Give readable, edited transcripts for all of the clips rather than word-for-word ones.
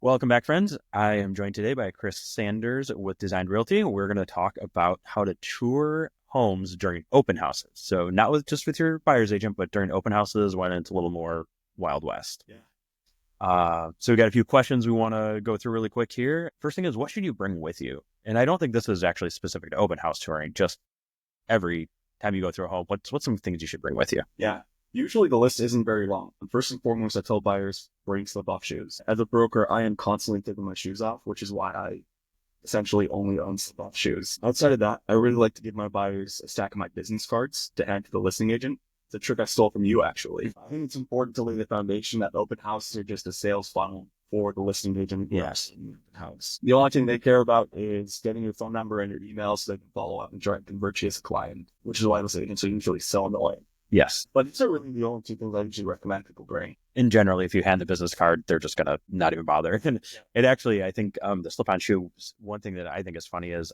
Welcome back, friends. I am joined today by Chris Sanders with Designed Realty. We're going to talk about how to tour homes during open houses. So not just with your buyer's agent, but during open houses when it's a little more Wild West. Yeah. So we got a few questions we want to go through really quick here. First thing is, what should you bring with you? And I don't think this is actually specific to open house touring. Just every time you go through a home, what's some things you should bring with you? Yeah. Usually the list isn't very long. And first and foremost, I tell buyers bring slip-off shoes. As a broker, I am constantly taking my shoes off, which is why I essentially only own slip-off shoes. Outside of that, I really like to give my buyers a stack of my business cards to hand to the listing agent. It's a trick I stole from you, actually. I think it's important to lay the foundation that open houses are just a sales funnel for the listing agent. Yes. In the house. The only thing they care about is getting your phone number and your email so they can follow up and try and convert you as a client, which is why listing agents are usually so annoying. Yes. But these are really the only two things I usually recommend people bring. And generally, if you hand the business card, they're just going to not even bother. And it actually, I think the slip-on shoe, one thing that I think is funny is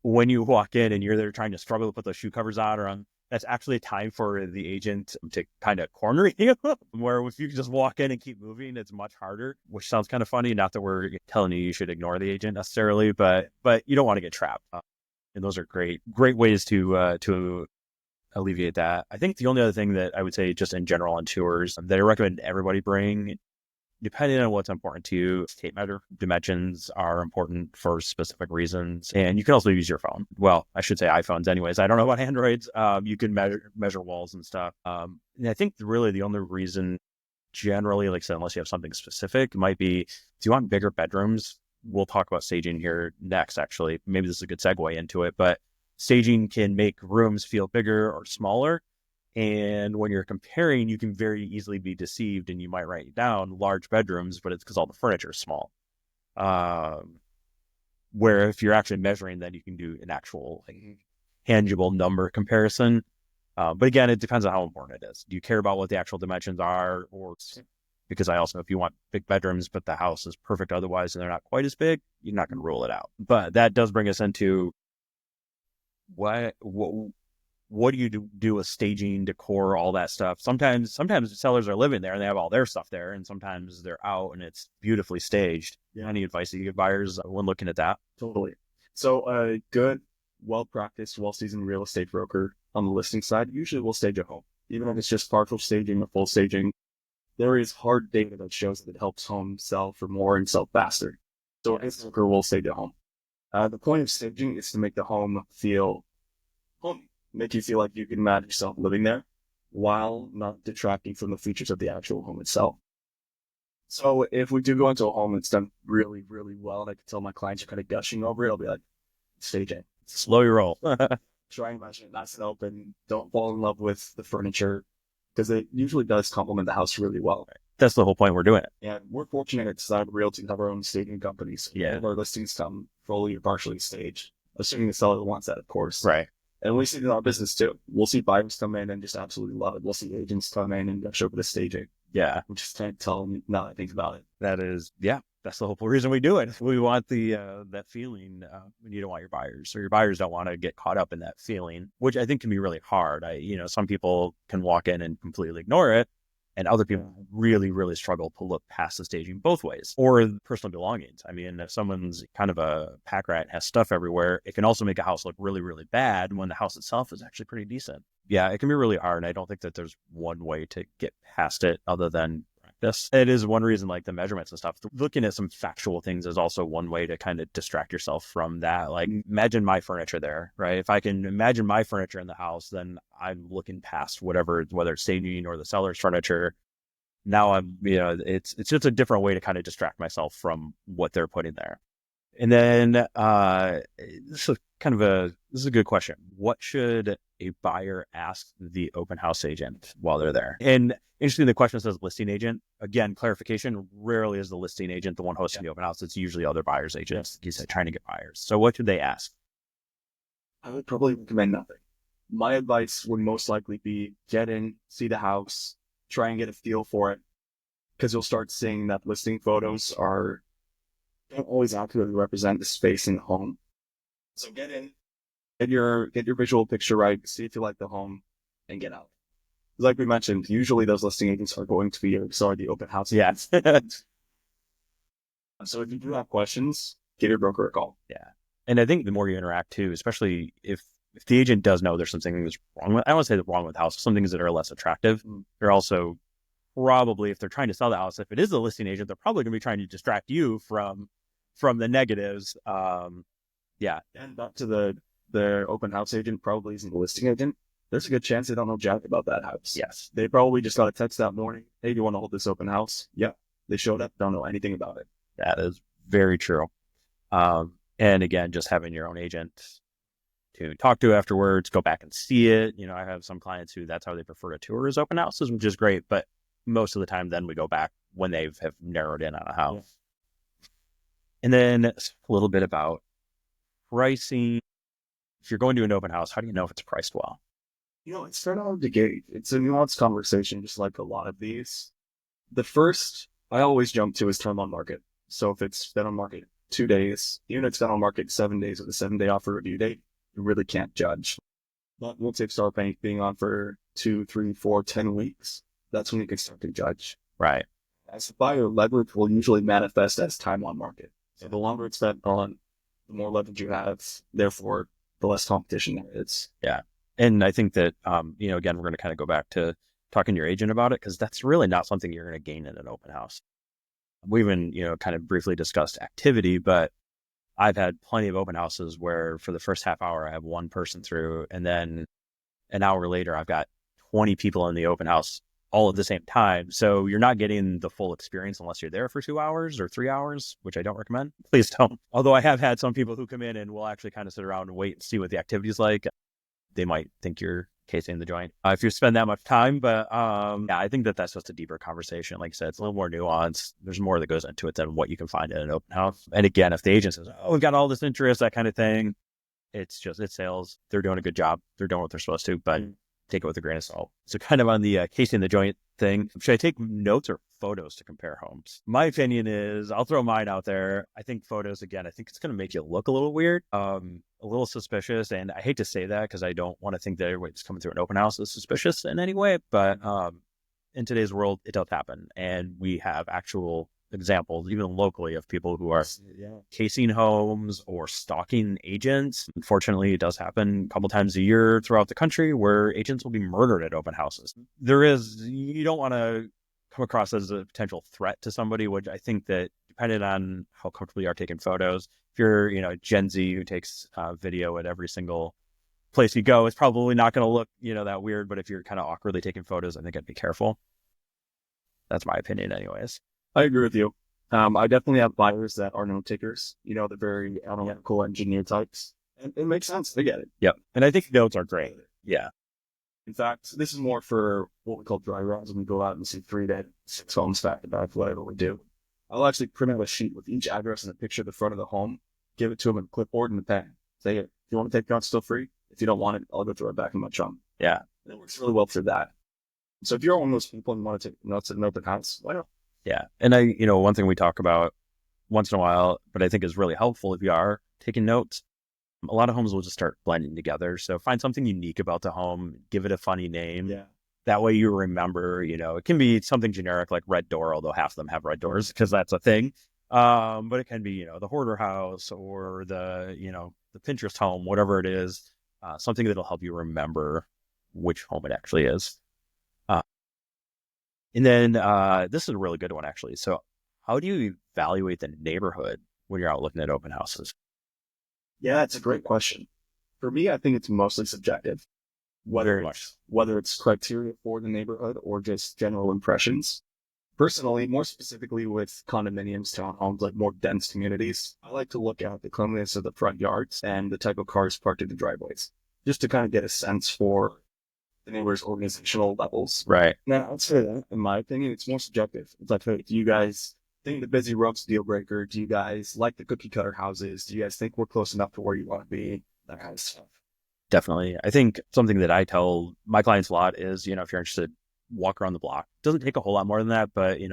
when you walk in and you're there trying to struggle to put those shoe covers on or on, that's actually a time for the agent to kind of corner you. Where if you just walk in and keep moving, it's much harder, which sounds kind of funny. Not that we're telling you should ignore the agent necessarily, but you don't want to get trapped. And those are great ways to alleviate that. I think the only other thing that I would say just in general on tours that I recommend everybody bring, depending on what's important to you, tape measure. Dimensions are important for specific reasons. And you can also use your phone. Well, I should say iPhones anyways. I don't know about Androids. You can measure walls and stuff. And I think really the only reason generally, like I said, unless you have something specific, might be if you want bigger bedrooms. We'll talk about staging here next, actually. Maybe this is a good segue into it, but staging can make rooms feel bigger or smaller. And when you're comparing, you can very easily be deceived and you might write down large bedrooms, but it's because all the furniture is small. Where if you're actually measuring, then you can do an actual tangible number comparison. But again, it depends on how important it is. Do you care about what the actual dimensions are? Or because I also know if you want big bedrooms, but the house is perfect otherwise and they're not quite as big, you're not going to rule it out. But that does bring us into what do you do with staging, decor, all that stuff? Sometimes sellers are living there and they have all their stuff there, and sometimes they're out and it's beautifully staged. Yeah. Any advice that you give buyers when looking at that? Totally. So a good, well-practiced, well-seasoned real estate broker on the listing side usually will stage a home. Even if it's just partial staging or full staging, there is hard data that shows that it helps homes sell for more and sell faster. So a broker will stage a home. The point of staging is to make the home feel homey, make you feel like you can imagine yourself living there while not detracting from the features of the actual home itself. So if we do go into a home that's done really, really well, and I can tell my clients are kind of gushing over it, I'll be like, staging. Slow your roll. Try and imagine it nice and open. Don't fall in love with the furniture because it usually does complement the house really well. That's the whole point we're doing it. And we're fortunate at Designed Realty to have our own staging companies. Yeah. All of our listings come fully or partially staged, assuming the seller wants that, of course. Right. And we see it in our business too. We'll see buyers come in and just absolutely love it. We'll see agents come in and gush over the staging. Yeah. We just can't tell them now that I think about it. That is, yeah, that's the whole reason we do it. We want the that feeling when you don't want your buyers, or your buyers don't want to get caught up in that feeling, which I think can be really hard. Some people can walk in and completely ignore it, and other people really, really struggle to look past the staging both ways, or personal belongings. I mean, if someone's kind of a pack rat and has stuff everywhere, it can also make a house look really, really bad when the house itself is actually pretty decent. Yeah, it can be really hard. And I don't think that there's one way to get past it other than practice. It is one reason, like the measurements and stuff. Looking at some factual things is also one way to kind of distract yourself from that. Like, imagine my furniture there, right? If I can imagine my furniture in the house, then I'm looking past whatever, whether it's staging or the seller's furniture. Now it's just a different way to kind of distract myself from what they're putting there. And then this is a good question. What should a buyer ask the open house agent while they're there? And interestingly, the question says listing agent. Again, clarification, rarely is the listing agent the one hosting the open house. It's usually other buyers agents trying to get buyers. So what should they ask? I would probably recommend nothing. My advice would most likely be get in, see the house, try and get a feel for it, because you'll start seeing that listing photos don't always accurately represent the space in the home. So get in, get your visual picture right, see if you like the home, and get out. Like we mentioned, usually those listing agents are going to be the open house. Yes. So if you do have questions, give your broker a call. Yeah. And I think the more you interact too, especially if the agent does know there's something that's wrong with, I don't want to say wrong with the house, some things that are less attractive. They're also probably, if they're trying to sell the house, if it is a listing agent, they're probably going to be trying to distract you from the negatives. Yeah. And back to the open house agent probably isn't the listing agent. There's a good chance they don't know jack about that house. Yes. They probably just got a text that morning. Hey, do you want to hold this open house? Yeah. They showed up, don't know anything about it. That is very true. And again, just having your own agent to talk to afterwards, go back and see it. I have some clients who that's how they prefer to tour is open houses, which is great. But most of the time, then we go back when they have narrowed in on a house. Yeah. And then a little bit about pricing. If you're going to an open house, how do you know if it's priced well? It's kind of hard to gauge. It's a nuanced conversation, just like a lot of these. The first I always jump to is term on market. So if it's been on market 2 days, even if it's been on market 7 days with a 7-day offer review date, you really can't judge. But once they start being on for 2, 3, 4, 10 weeks, that's when you can start to judge. Right. As a buyer, leverage will usually manifest as time on market. So the longer it's spent on, the more leverage you have, therefore, the less competition there is. Yeah. And I think that, again, we're going to kind of go back to talking to your agent about it, because that's really not something you're going to gain in an open house. We even, kind of briefly discussed activity, but I've had plenty of open houses where for the first half hour, I have one person through, and then an hour later, I've got 20 people in the open house all at the same time. So you're not getting the full experience unless you're there for 2 hours or 3 hours, which I don't recommend. Please don't. Although I have had some people who come in and will actually kind of sit around and wait and see what the activity is like. They might think you're casing the joint if you spend that much time. But yeah, I think that's just a deeper conversation. Like I said, it's a little more nuanced. There's more that goes into it than what you can find in an open house. And again, if the agent says, oh, we've got all this interest, that kind of thing, it's sales. They're doing a good job. They're doing what they're supposed to, but take it with a grain of salt. So kind of on the casing the joint thing, should I take notes or photos to compare homes? My opinion is, I'll throw mine out there. I think photos, again, I think it's going to make you look a little weird, a little suspicious. And I hate to say that because I don't want to think that everybody just coming through an open house is suspicious in any way. But in today's world, it does happen. And we have actual examples, even locally, of people who are casing homes or stalking agents. Unfortunately, it does happen a couple times a year throughout the country where agents will be murdered at open houses. You don't want to come across as a potential threat to somebody, which I think that depending on how comfortable you are taking photos, if you're, Gen Z who takes video at every single place you go, it's probably not going to look, that weird. But if you're kind of awkwardly taking photos, I think I'd be careful. That's my opinion anyways. I agree with you. I definitely have buyers that are note takers. They're very analytical engineer types. And it makes sense. They get it. Yep. And I think notes are great. Yeah. In fact, this is more for what we call dry runs when we go out and see 3 to 6 homes back to back, whatever we do. I'll actually print out a sheet with each address and a picture of the front of the home, give it to them in a clipboard and a pen. Say, if you want to take it out, still free. If you don't want it, I'll go throw it back in my trunk. Yeah. And it works really well for that. So if you're one of those people and want to take notes at an open house, why not? Yeah. And one thing we talk about once in a while, but I think is really helpful if you are taking notes, a lot of homes will just start blending together. So find something unique about the home, give it a funny name. Yeah. That way you remember, it can be something generic like red door, although half of them have red doors because that's a thing. But it can be, the hoarder house or the Pinterest home, whatever it is, something that'll help you remember which home it actually is. And then this is a really good one, actually. So how do you evaluate the neighborhood when you're out looking at open houses? Yeah, it's a great question. For me, I think it's mostly subjective. Whether it's criteria for the neighborhood or just general impressions. Personally, more specifically with condominiums, townhomes, like more dense communities, I like to look at the cleanliness of the front yards and the type of cars parked in the driveways, just to kind of get a sense for the neighbor's organizational levels. Right. Now, I'd say that, in my opinion, it's more subjective. It's like, hey, do you guys think the busy road's a deal breaker? Do you guys like the cookie cutter houses? Do you guys think we're close enough to where you want to be? That kind of stuff. Definitely. I think something that I tell my clients a lot is, if you're interested, walk around the block. It doesn't take a whole lot more than that, but, if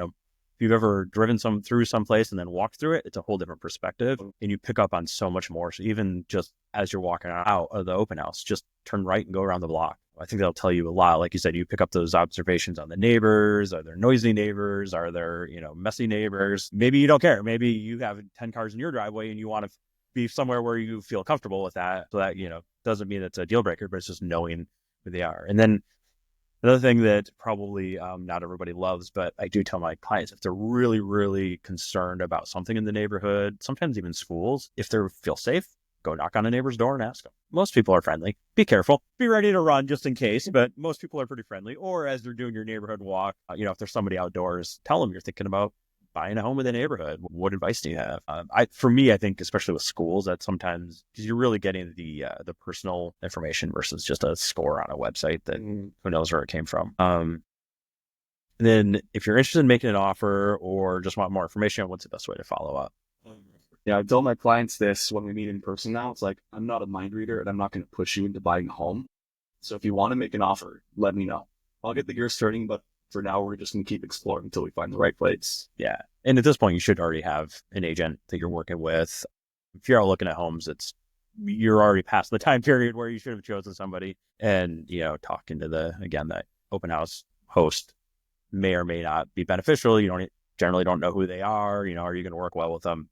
you've ever driven through some place and then walked through it, it's a whole different perspective and you pick up on so much more. So even just as you're walking out of the open house, just turn right and go around the block. I think that'll tell you a lot. Like you said, you pick up those observations on the neighbors. Are there noisy neighbors? Are there, messy neighbors? Maybe you don't care. Maybe you have 10 cars in your driveway and you want to be somewhere where you feel comfortable with that. So that, doesn't mean it's a deal breaker, but it's just knowing who they are. And then another thing that probably not everybody loves, but I do tell my clients, if they're really, really concerned about something in the neighborhood, sometimes even schools, if they feel safe, go knock on a neighbor's door and ask them. Most people are friendly. Be careful. Be ready to run just in case, but most people are pretty friendly. Or as they're doing your neighborhood walk, if there's somebody outdoors, tell them you're thinking about buying a home in the neighborhood. What advice do you have? For me, I think, especially with schools, that sometimes because you're really getting the personal information versus just a score on a website that who knows where it came from. Then if you're interested in making an offer or just want more information, what's the best way to follow up? Yeah, I tell my clients this when we meet in person now. It's like, I'm not a mind reader and I'm not going to push you into buying a home. So if you want to make an offer, let me know. I'll get the gears turning, but for now, we're just going to keep exploring until we find the right place. Yeah. And at this point, you should already have an agent that you're working with. If you're out looking at homes, you're already past the time period where you should have chosen somebody. And, talking to that open house host may or may not be beneficial. You generally don't know who they are. Are you going to work well with them?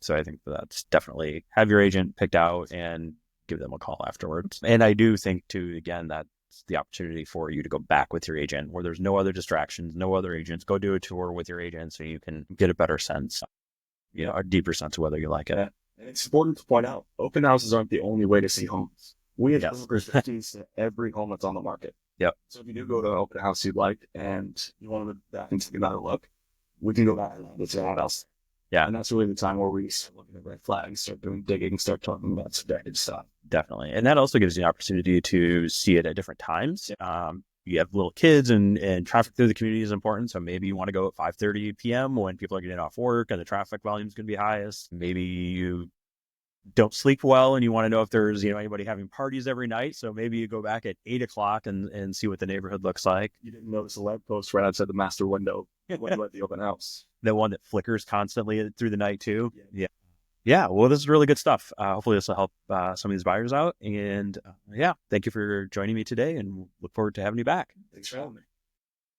So I think that's definitely have your agent picked out and give them a call afterwards. And I do think too, again, that's the opportunity for you to go back with your agent where there's no other distractions, no other agents. Go do a tour with your agent so you can get a better sense, a deeper sense of whether you like it. And it's important to point out, open houses aren't the only way to see homes. We have brokers that see every home that's on the market. Yep. So if you do go to an open house you'd like and you want to back and take another look, we can go back with someone else. Yeah. And that's really the time where we start looking at red flags, start doing digging, start talking about subjective stuff. Definitely. And that also gives you an opportunity to see it at different times. Yeah. You have little kids and traffic through the community is important. So maybe you want to go at 5:30 p.m. when people are getting off work and the traffic volume is going to be highest. Maybe you don't sleep well and you want to know if there's, anybody having parties every night. So maybe you go back at 8 o'clock and see what the neighborhood looks like. You didn't notice a lamp post right outside the master window when you went to the open house. The one that flickers constantly through the night too. Yeah. Well, this is really good stuff. Hopefully this will help some of these buyers out. And thank you for joining me today and look forward to having you back. Thanks for having me.